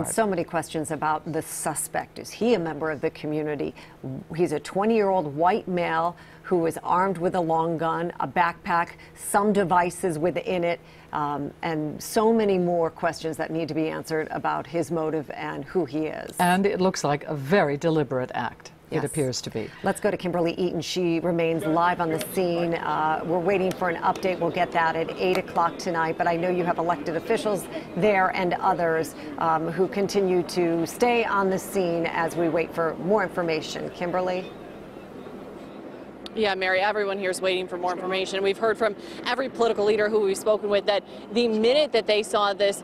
So many questions about the suspect. Is he a member of the community? He's a 20-year-old white male who is armed with a long gun, a backpack, some devices within it, and so many more questions that need to be answered about his motive and who he is. And it looks like a very deliberate act. Yes. It appears to be. Let's go to Kimberly Eaton. She remains live on the scene. We're waiting for an update. We'll get that at 8 o'clock tonight. But I know you have elected officials there and others who continue to stay on the scene as we wait for more information. Kimberly? Yeah, Mary, everyone here is waiting for more information. We've heard from every political leader who we've spoken with that the minute that they saw this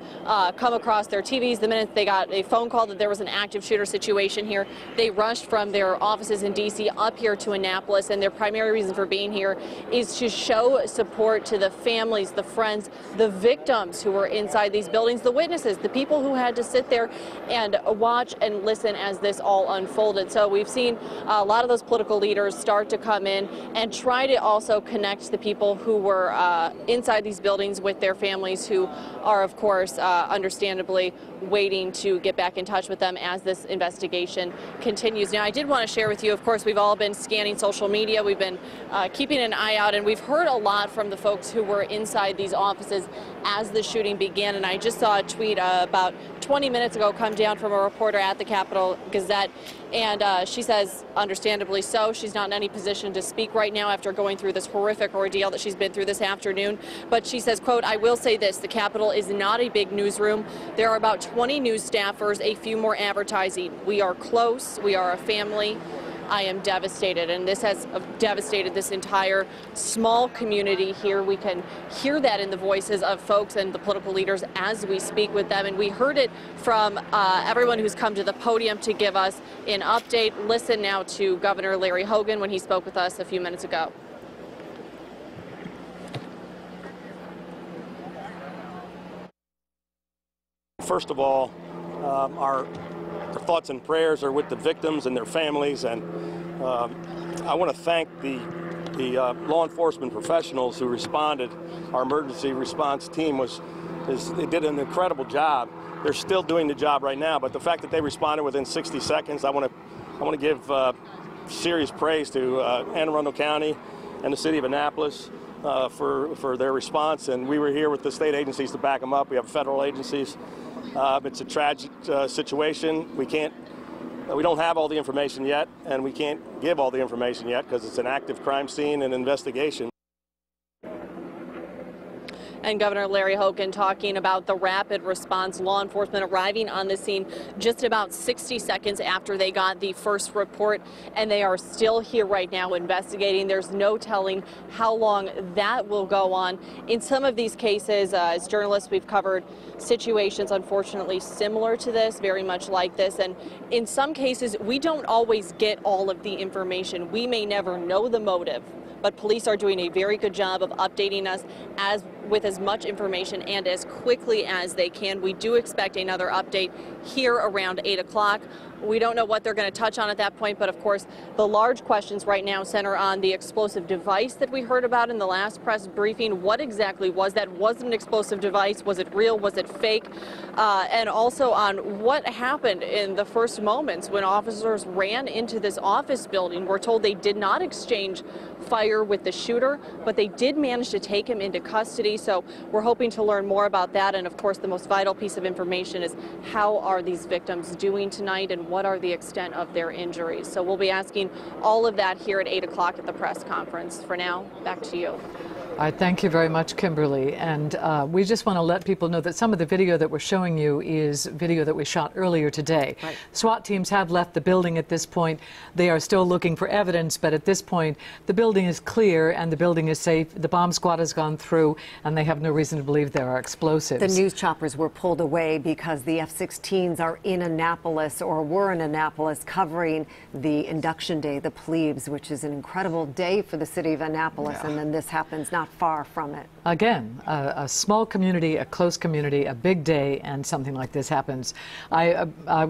come across their TVs, the minute they got a phone call that there was an active shooter situation here, they rushed from their offices in D.C. up here to Annapolis. And their primary reason for being here is to show support to the families, the friends, the victims who were inside these buildings, the witnesses, the people who had to sit there and watch and listen as this all unfolded. So we've seen a lot of those political leaders start to come in and try to also connect the people who were inside these buildings with their families, who are, of course, understandably waiting to get back in touch with them as this investigation continues. Now, I did want to share with you, of course, we've all been scanning social media. We've been keeping an eye out, and we've heard a lot from the folks who were inside these offices as the shooting began. And I just saw a tweet about 20 minutes ago come down from a reporter at the Capital Gazette, and she says, understandably so, she's not in any position to speak right now after going through this horrific ordeal that she's been through this afternoon. But she says, quote, "I will say this, the Capitol is not a big newsroom. There are about 20 news staffers, a few more advertising. We are close. We are a family. I am devastated." And this has devastated this entire small community here. We can hear that in the voices of folks and the political leaders as we speak with them. And we heard it from everyone who's come to the podium to give us an update. Listen now to Governor Larry Hogan when he spoke with us a few minutes ago. First of all, our thoughts and prayers are with the victims and their families, and I want to thank the law enforcement professionals who responded. Our emergency response team they did an incredible job. They're still doing the job right now, but the fact that they responded within 60 seconds, I want to give serious praise to Anne Arundel County and the city of Annapolis for their response. And we were here with the state agencies to back them up. We have federal agencies. It's a tragic situation. We don't have all the information yet, and we can't give all the information yet because it's an active crime scene and investigation. And Governor Larry Hogan talking about the rapid response, law enforcement arriving on the scene just about 60 seconds after they got the first report, and they are still here right now investigating. There's no telling how long that will go on. In some of these cases, as journalists, we've covered situations unfortunately similar to this, very much like this, and in some cases we don't always get all of the information. We may never know the motive, but police are doing a very good job of updating us with as much information and as quickly as they can. We do expect another update here around 8 o'clock. We don't know what they're going to touch on at that point, but of course the large questions right now center on the explosive device that we heard about in the last press briefing. What exactly was that? Was it an explosive device? Was it real? Was it fake? And also on what happened in the first moments when officers ran into this office building. We're told they did not exchange fire with the shooter, but they did manage to take him into custody. So we're hoping to learn more about that. And of course, the most vital piece of information is how are these victims doing tonight and what are the extent of their injuries. So we'll be asking all of that here at 8 o'clock at the press conference. For now, back to you. All right, thank you very much, Kimberly. And we just want to let people know that some of the video that we're showing you is video that we shot earlier today. Right. SWAT teams have left the building at this point. They are still looking for evidence, but at this point, the building is clear and the building is safe. The bomb squad has gone through, and they have no reason to believe there are explosives. The news choppers were pulled away because the F-16s are in Annapolis, or were in Annapolis, covering the induction day, the plebes, which is an incredible day for the city of Annapolis. Yeah. And then this happens not far from it. Again, a small community, a close community, a big day, and something like this happens. I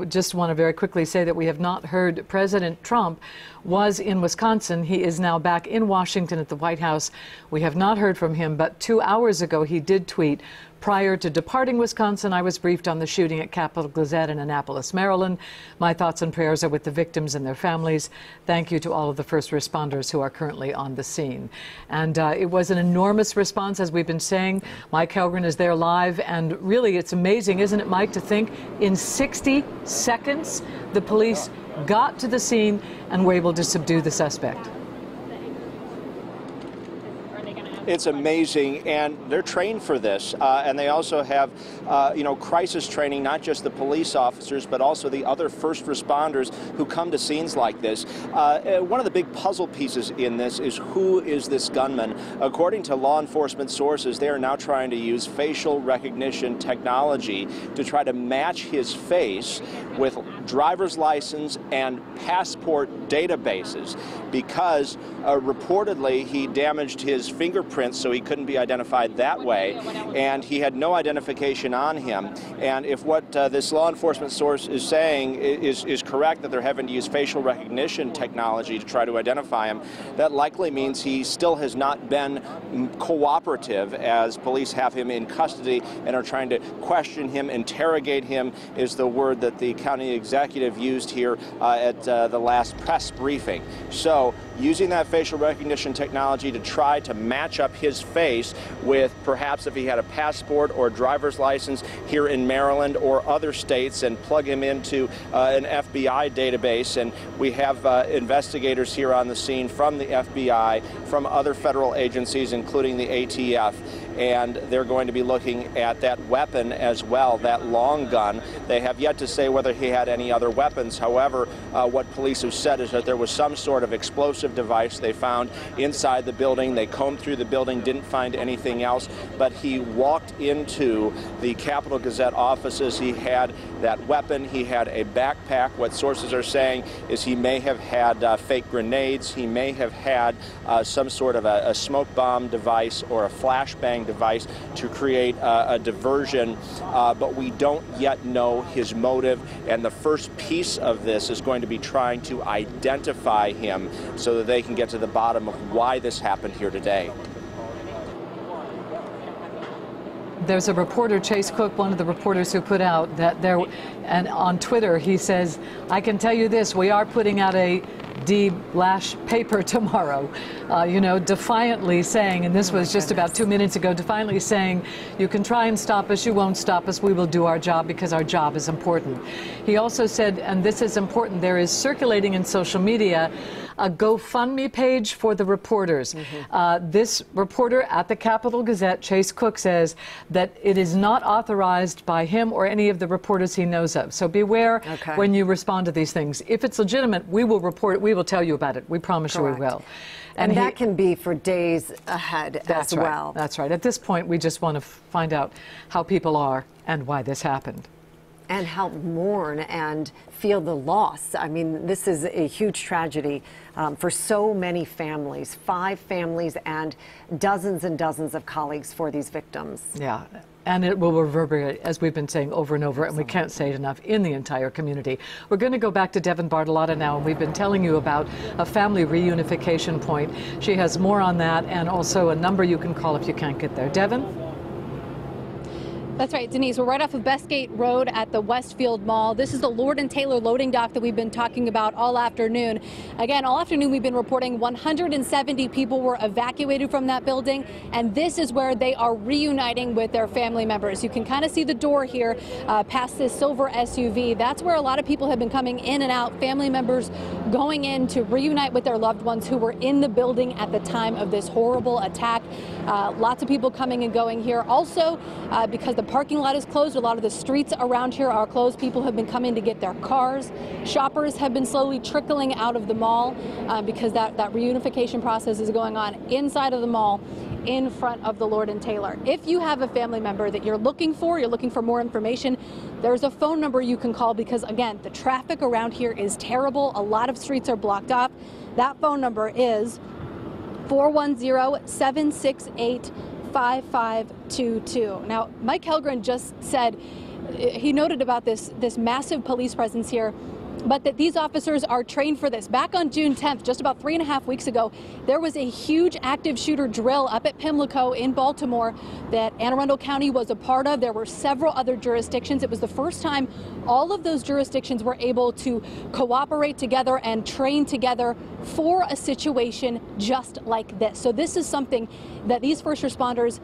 just want to very quickly say that we have not heard. President Trump was in Wisconsin. He is now back in Washington at the White House. We have not heard from him, but 2 hours ago he did tweet, Prior to departing Wisconsin, I was briefed on the shooting at Capital Gazette in Annapolis, Maryland. My thoughts and prayers are with the victims and their families. Thank you to all of the first responders who are currently on the scene. And it was an enormous response, as we've been saying. Mike Helgren is there live, and really it's amazing, isn't it, Mike, to think in 60 seconds the police got to the scene and were able to subdue the suspect. It's amazing, and they're trained for this, and they also have, crisis training, not just the police officers, but also the other first responders who come to scenes like this. One of the big puzzle pieces in this is who is this gunman? According to law enforcement sources, they are now trying to use facial recognition technology to try to match his face with driver's license and passport databases, because reportedly he damaged his fingerprints so he couldn't be identified that way, and he had no identification on him. And if what this law enforcement source is saying is correct, that they're having to use facial recognition technology to try to identify him, that likely means he still has not been cooperative, as police have him in custody and are trying to question him, interrogate him, is the word that the county executive used here at the last press briefing. So using that facial recognition technology to try to match up his face with perhaps if he had a passport or driver's license here in Maryland or other states, and plug him into an FBI database. And we have investigators here on the scene from the FBI, from other federal agencies, including the ATF. And they're going to be looking at that weapon as well, that long gun. They have yet to say whether he had any other weapons. However, what police have said is that there was some sort of explosive device they found inside the building. They combed through the building, didn't find anything else, but he walked into the Capital Gazette offices. He had that weapon. He had a backpack. What sources are saying is he may have had fake grenades. He may have had some sort of a smoke bomb device or a flashbang device to create a diversion, but we don't yet know his motive. And the first piece of this is going to be trying to identify him so that they can get to the bottom of why this happened here today. There's a reporter, Chase Cook, one of the reporters who put out that there, and on Twitter he says, I can tell you this, we are putting out a D-Lash paper tomorrow, defiantly saying, and this was just about 2 minutes ago, defiantly saying, you can try and stop us, you won't stop us, we will do our job because our job is important. He also said, and this is important, there is circulating in social media a GoFundMe page for the reporters. This reporter at the Capital Gazette, Chase Cook, says that it is not authorized by him or any of the reporters he knows of. So beware when you respond to these things. If it's legitimate, we will report it. We will tell you about it. We promise you we will. And that can be for days ahead as well. That's right. At this point, we just want to find out how people are and why this happened. And help mourn and feel the loss. I mean, this is a huge tragedy for so many families, 5 families and dozens of colleagues for these victims. Yeah. And it will reverberate, as we've been saying over and over, and we can't say it enough, in the entire community. We're going to go back to Devin Bartolotta now, and we've been telling you about a family reunification point. She has more on that, and also a number you can call if you can't get there. Devin? That's right, Denise. We're right off of Bestgate Road at the Westfield Mall. This is the Lord & Taylor loading dock that we've been talking about all afternoon. Again, all afternoon we've been reporting 170 people were evacuated from that building, and this is where they are reuniting with their family members. You can kind of see the door here past this silver SUV. That's where a lot of people have been coming in and out, family members going in to reunite with their loved ones who were in the building at the time of this horrible attack. Lots of people coming and going here. Also, because the parking lot is closed, a lot of the streets around here are closed. People have been coming to get their cars. Shoppers have been slowly trickling out of the mall because that reunification process is going on inside of the mall in front of the Lord & Taylor. If you have a family member that you're looking for more information, there's a phone number you can call, because again, the traffic around here is terrible. A lot of streets are blocked off. That phone number is 410-768-5522. Now, Mike Helgren just said, he noted about this massive police presence here. but that these officers are trained for this. Back on June 10th, just about 3.5 weeks ago, there was a huge active shooter drill up at Pimlico in Baltimore that Anne Arundel County was a part of. There were several other jurisdictions. It was the first time all of those jurisdictions were able to cooperate together and train together for a situation just like this. So this is something that these first responders,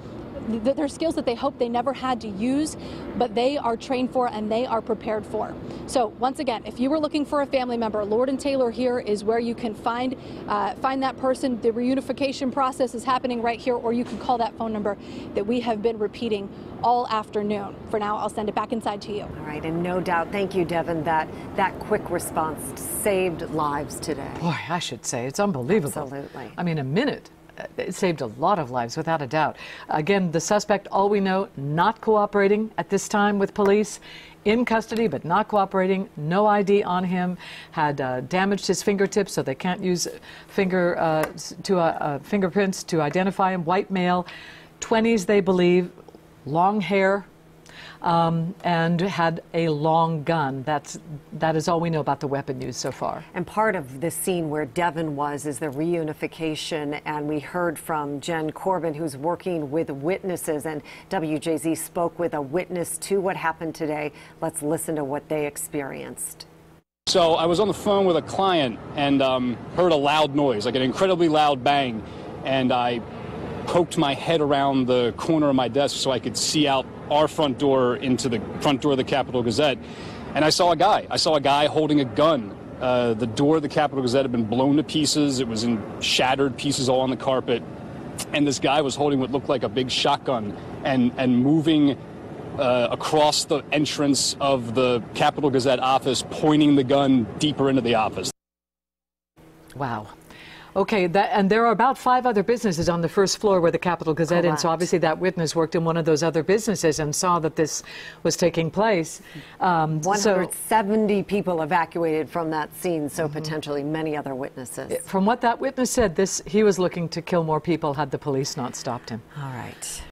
they're skills that they hope they never had to use, but they are trained for and they are prepared for. So once again, if you were looking for a family member, Lord and Taylor here is where you can find that person. The reunification process is happening right here, or you can call that phone number that we have been repeating all afternoon. For now, I'll send it back inside to you. All right, and no doubt, thank you, Devin, that quick response saved lives today. Boy, I should say, it's unbelievable. Absolutely. I mean, a minute. It saved a lot of lives, without a doubt. Again, the suspect, all we know, not cooperating at this time with police, in custody but not cooperating, no ID on him, had damaged his fingertips so they can't use fingerprints to identify him. White male, 20s they believe, long hair, and had a long gun. That is all we know about the weapon used so far. And part of the scene where Devin was is the reunification, and we heard from Jen Corbin, who's working with witnesses, and WJZ spoke with a witness to what happened today. Let's listen to what they experienced. So I was on the phone with a client and heard a loud noise, like an incredibly loud bang, and I poked my head around the corner of my desk so I could see out our front door into the front door of the Capital Gazette, and I saw a guy. I saw a guy holding a gun. The door of the Capital Gazette had been blown to pieces. It was in shattered pieces all on the carpet, and this guy was holding what looked like a big shotgun and moving across the entrance of the Capital Gazette office, pointing the gun deeper into the office. Wow. Okay, and there are about 5 other businesses on the first floor where the Capital Gazette is, so obviously that witness worked in one of those other businesses and saw that this was taking place. 170 people evacuated from that scene, so potentially many other witnesses. From what that witness said, he was looking to kill more people had the police not stopped him. All right.